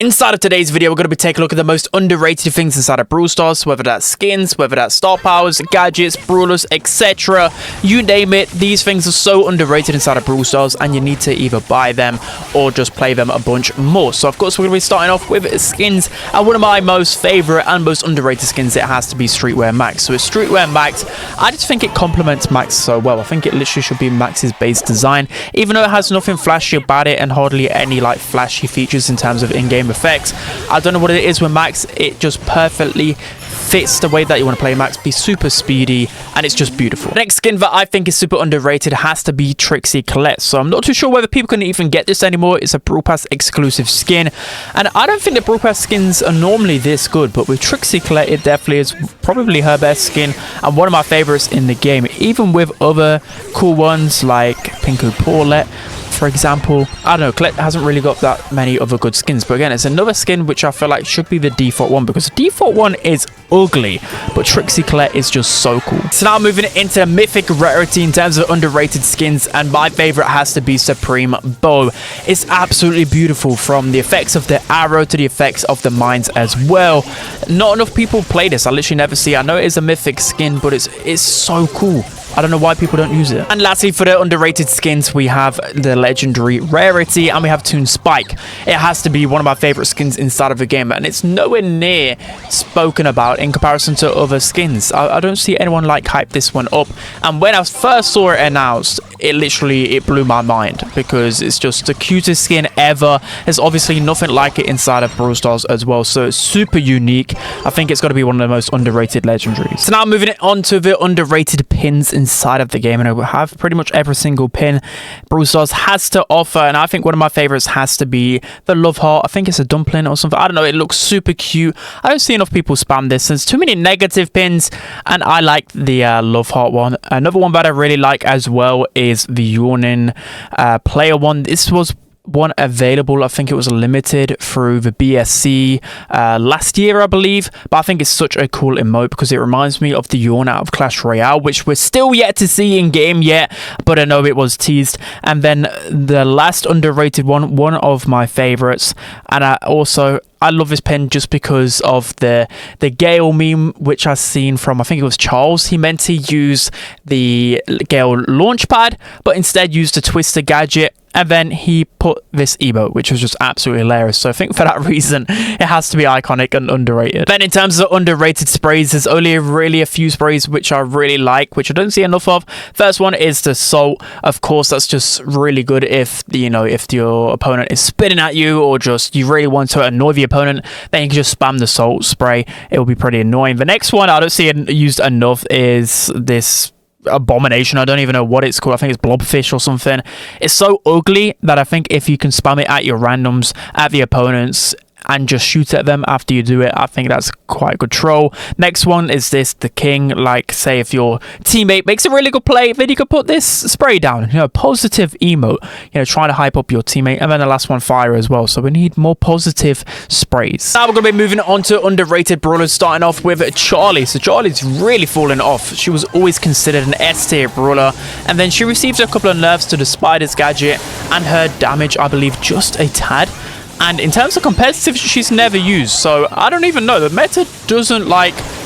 Inside of today's video, we're going to be taking a look at the most underrated things inside of Brawl Stars, whether that's skins, whether that's star powers, gadgets, brawlers, etc. You name it, these things are so underrated inside of Brawl Stars, and you need to either buy them or just play them a bunch more. So, of course, we're going to be starting off with skins, and one of my most favorite and most underrated skins, it has to be Streetwear Max. So, it's Streetwear Max. I just think it complements Max so well. I think it literally should be Max's base design, even though it has nothing flashy about it and hardly any like flashy features in terms of in-game effects. I don't know what it is with Max, it just perfectly fits the way that you want to play Max, be super speedy, and it's just beautiful. Next skin that I think is super underrated has to be Trixie Colette. So I'm not too sure whether people can even get this anymore. It's a Brawl Pass exclusive skin, and I don't think the Brawl Pass skins are normally this good, but with Trixie Colette it definitely is probably her best skin and one of my favorites in the game, even with other cool ones like Pinku Paulette, for example. I don't know, Colette hasn't really got that many other good skins, but again, it's another skin which I feel like should be the default one, because the default one is ugly, but Trixie Colette is just so cool. So now moving into mythic rarity in terms of underrated skins, and my favorite has to be Supreme Bow. It's absolutely beautiful, from the effects of the arrow to the effects of the mines as well. Not enough people play this, I literally never see. I know it is a mythic skin, but it's so cool. I don't know why people don't use it. And lastly, for the underrated skins, we have the legendary rarity, and we have Toon Spike. It has to be one of my favorite skins inside of the game, and it's nowhere near spoken about in comparison to other skins. I don't see anyone like hype this one up, and when I first saw it announced, it blew my mind, because it's just the cutest skin ever. There's obviously nothing like it inside of Brawl Stars as well, so it's super unique. I think it's got to be one of the most underrated legendaries. So now moving on to the underrated pins inside of the game, and I will have pretty much every single pin Brawl Stars has to offer, and I think one of my favorites has to be the Love Heart. I think it's a dumpling or something. I don't know, it looks super cute. I don't see enough people spam this. There's too many negative pins, and I like the Love Heart one. Another one that I really like as well is the Yawning player one. This was one available, I think it was limited through the BSC last year, I believe, but I think it's such a cool emote because it reminds me of the Yawn out of Clash Royale, which we're still yet to see in game yet, but I know it was teased. And then the last underrated one of my favorites, and I love this pin just because of the Gale meme, which I've seen from, I think it was Charles. He meant to use the Gale launchpad, but instead used the Twister gadget, and then he put this emote, which was just absolutely hilarious. So I think for that reason, it has to be iconic and underrated. Then in terms of underrated sprays, there's only really a few sprays which I really like, which I don't see enough of. First one is the Salt. Of course, that's just really good if your opponent is spitting at you, or just you really want to annoy the opponent, then you can just spam the Salt spray. It will be pretty annoying. The next one I don't see used enough is this abomination. I don't even know what it's called. I think it's Blobfish or something. It's so ugly that I think if you can spam it at your randoms, at the opponents, and just shoot at them after you do it, I think that's quite a good troll. Next one is the King. Like, say if your teammate makes a really good play, then you could put this spray down, positive emote, trying to hype up your teammate. And then the last one, Fire as well. So we need more positive sprays. Now we're going to be moving on to underrated brawlers, starting off with Charlie. So Charlie's really fallen off. She was always considered an S-tier brawler, and then she received a couple of nerfs to the Spider's gadget, and her damage, I believe, just a tad. And in terms of competitive, she's never used. So I don't even know. The meta doesn't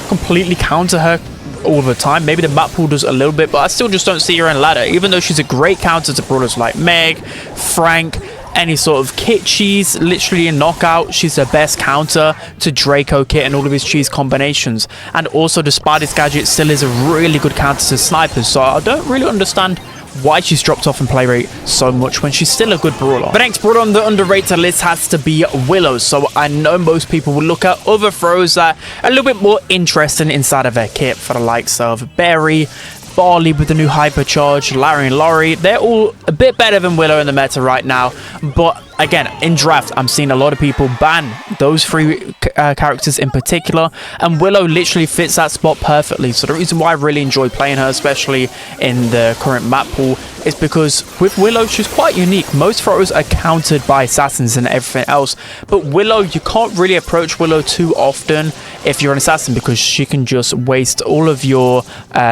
completely counter her all the time. Maybe the map pool does a little bit, but I still just don't see her in ladder, even though she's a great counter to brawlers like Meg, Frank, any sort of kit cheese. Literally in knockout, she's the best counter to Draco kit and all of his cheese combinations. And also the Spider's gadget still is a really good counter to snipers. So I don't really understand why she's dropped off in play rate so much when she's still a good brawler. The next brawler on the underrated list has to be Willow. So I know most people will look at other throws that are a little bit more interesting inside of their kit, for the likes of Berry, Barley with the new hypercharge, Larry and Laurie. They're all a bit better than Willow in the meta right now, but again, in draft, I'm seeing a lot of people ban those three characters in particular, and Willow literally fits that spot perfectly. So the reason why I really enjoy playing her, especially in the current map pool, is because with Willow, she's quite unique. Most throwers are countered by assassins and everything else, but Willow, you can't really approach Willow too often if you're an assassin, because she can just waste all of your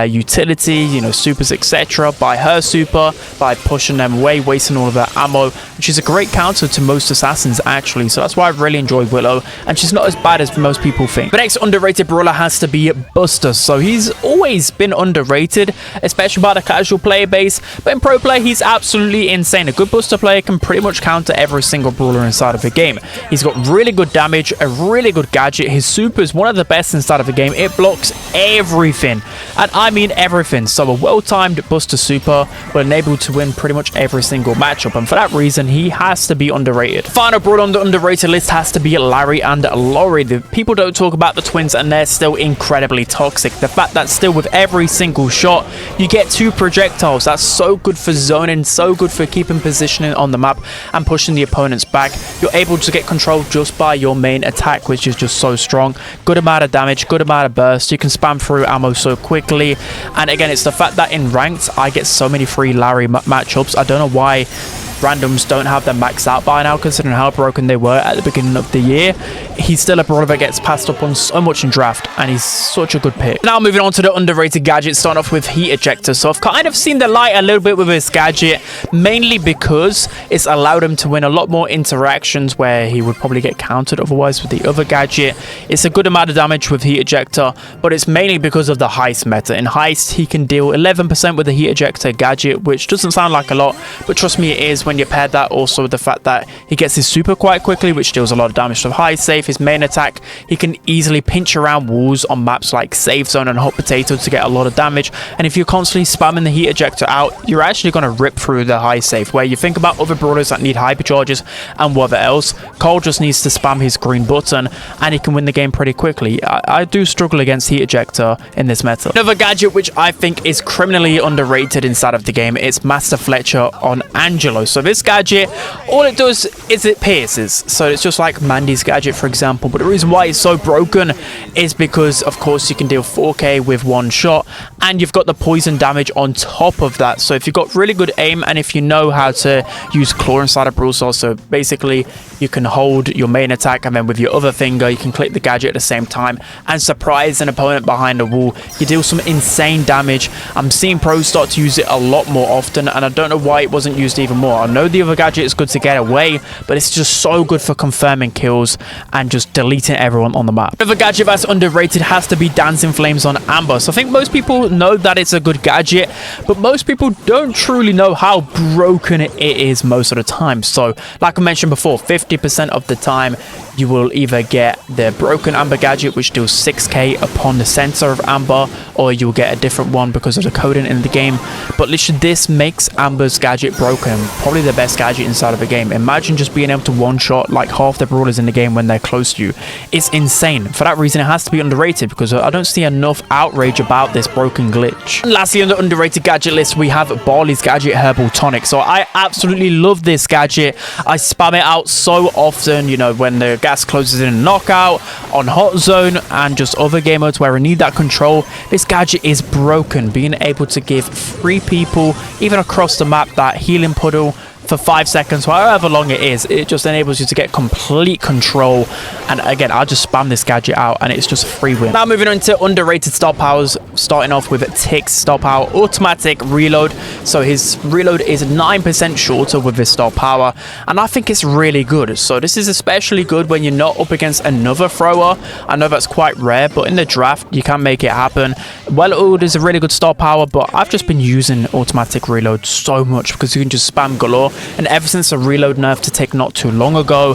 utility, supers, etc. by her super, by pushing them away, wasting all of their ammo, which is a great counter counter to most assassins actually, so that's why I really enjoy Willow, and she's not as bad as most people think. The next underrated brawler has to be Buster. So he's always been underrated, especially by the casual player base, but in pro play he's absolutely insane. A good Buster player can pretty much counter every single brawler inside of the game. He's got really good damage, a really good gadget. His super is one of the best inside of the game. It blocks everything, and I mean everything. So a well-timed Buster super will enable to win pretty much every single matchup, and for that reason he has to be underrated. Final brawler on the underrated list has to be Larry and Lori. The people don't talk about the twins, and they're still incredibly toxic. The fact that still with every single shot you get 2 projectiles, that's so good for zoning, so good for keeping positioning on the map and pushing the opponents back. You're able to get control just by your main attack, which is just so strong. Good amount of damage, good amount of burst. You can spam through ammo so quickly, and again, it's the fact that in ranked I get so many free Larry matchups. I don't know why randoms don't have them maxed out by now, considering how broken they were at the beginning of the year. He's still a brawler that gets passed up on so much in draft, and he's such a good pick. Now moving on to the underrated gadget, starting off with Heat Ejector. So I've kind of seen the light a little bit with this gadget, mainly because it's allowed him to win a lot more interactions where he would probably get countered otherwise with the other gadget. It's a good amount of damage with Heat Ejector, but it's mainly because of the Heist meta. In Heist, he can deal 11% with the Heat Ejector gadget, which doesn't sound like a lot, but trust me, it is when you pair that also with the fact that he gets his super quite quickly, which deals a lot of damage to high safe. His main attack, he can easily pinch around walls on maps like Safe Zone and Hot Potato to get a lot of damage, and if you're constantly spamming the Heat Ejector out, you're actually going to rip through the high safe. Where you think about other brawlers that need hypercharges and whatever else, Cole just needs to spam his green button and he can win the game pretty quickly. I do struggle against Heat Ejector in this meta. Another gadget which I think is criminally underrated inside of the game, it's Master Fletcher on Angelo. So this gadget, all it does is it pierces, so it's just like Mandy's gadget for example, but the reason why it's so broken is because of course you can deal 4k with one shot, and you've got the poison damage on top of that. So if you've got really good aim, and if you know how to use claw inside of Brawl Stars, so basically you can hold your main attack and then with your other finger you can click the gadget at the same time and surprise an opponent behind a wall, you deal some insane damage. I'm seeing pros start to use it a lot more often, and I don't know why it wasn't used even more. I know the other gadget is good to get away, but it's just so good for confirming kills and just deleting everyone on the map. Another gadget that's underrated has to be Dancing Flames on Amber. So I think most people know that it's a good gadget, but most people don't truly know how broken it is most of the time. So like I mentioned before, 50% of the time you will either get the broken Amber gadget, which deals 6k upon the center of Amber, or you'll get a different one because of the coding in the game. But literally this makes Amber's gadget broken, probably the best gadget inside of the game. Imagine just being able to one-shot like half the brawlers in the game when they're close to you. It's insane. For that reason, it has to be underrated, because I don't see enough outrage about this broken glitch. And lastly, on the underrated gadget list, we have Barley's gadget, Herbal Tonic. So I absolutely love this gadget. I spam it out so often, you know, when the gas closes in a knockout, on Hot Zone, and just other game modes where I need that control. This gadget is broken. Being able to give 3 people, even across the map, that healing puddle for 5 seconds, however long it is, it just enables you to get complete control. And again, I'll just spam this gadget out and it's just a free win. Now moving on to underrated star powers, starting off with Tick's star power, automatic reload. So his reload is 9% shorter with his star power, and I think it's really good. So this is especially good when you're not up against another thrower. I know that's quite rare, but in the draft you can make it happen. Well-oiled is a really good star power, but I've just been using automatic reload so much because you can just spam galore. And ever since a reload nerf to Tick not too long ago,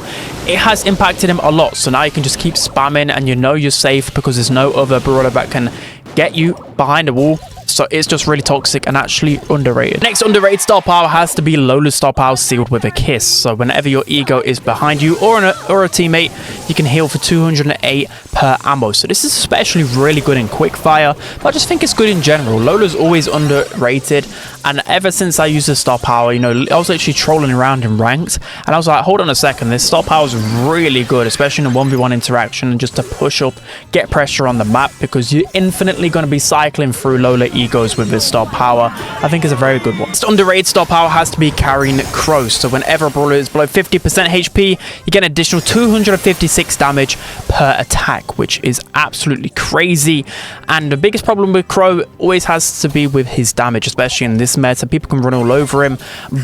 it has impacted him a lot. So now you can just keep spamming and you know you're safe because there's no other brawler that can get you behind the wall. So it's just really toxic and actually underrated. Next underrated star power has to be Lola's star power sealed with a kiss. So whenever your ego is behind you or a teammate, you can heal for 208 per ammo. So this is especially really good in quickfire, but I just think it's good in general. Lola's always underrated, and ever since I used the star power, you know, I was actually trolling around in ranked and I was like, hold on a second, this star power is really good, especially in a 1v1 interaction, and just to push up, get pressure on the map, because you're infinitely going to be cycling through Lola egos with this star power. I think it's a very good one. Next underrated star power has to be carrying Crow. So whenever a brawler is below 50% HP, you get an additional 256 damage per attack, which is absolutely crazy. And the biggest problem with Crow always has to be with his damage, especially in this this meta. People can run all over him,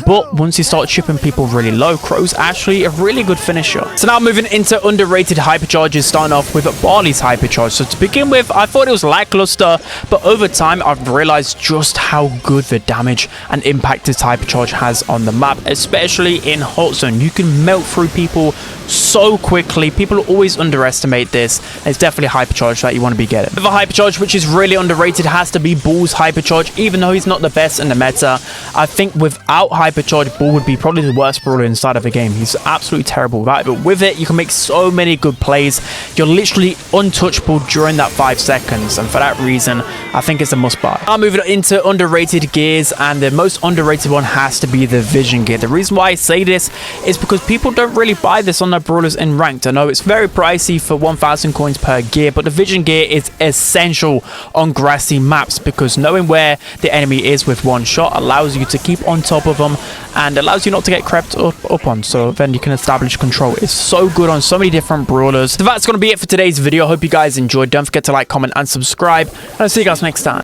but once you start chipping people really low, Crow's actually a really good finisher. So now moving into underrated hypercharges, starting off with Barley's hypercharge. So to begin with, I thought it was lackluster, but over time I've realized just how good the damage and impact this hypercharge has on the map, especially in hot zone. You can melt through people so quickly. People always underestimate this. It's definitely a hypercharge that you want to be getting. The hypercharge which is really underrated has to be Ball's hypercharge. Even though he's not the best in the meta, I think without hypercharge, Ball would be probably the worst brawler inside of the game. He's absolutely terrible without it, but with it you can make so many good plays. You're literally untouchable during that 5 seconds, and for that reason I think it's a must buy. I'm moving into underrated gears, and the most underrated one has to be the vision gear. The reason why I say this is because people don't really buy this on their brawlers in ranked. I know it's very pricey for 1,000 coins per gear, but the vision gear is essential on grassy maps because knowing where the enemy is with one shot allows you to keep on top of them and allows you not to get crept up on, so then you can establish control. It's so good on so many different brawlers. So that's going to be it for today's video. I hope you guys enjoyed. Don't forget to like, comment and subscribe, and I'll see you guys next time.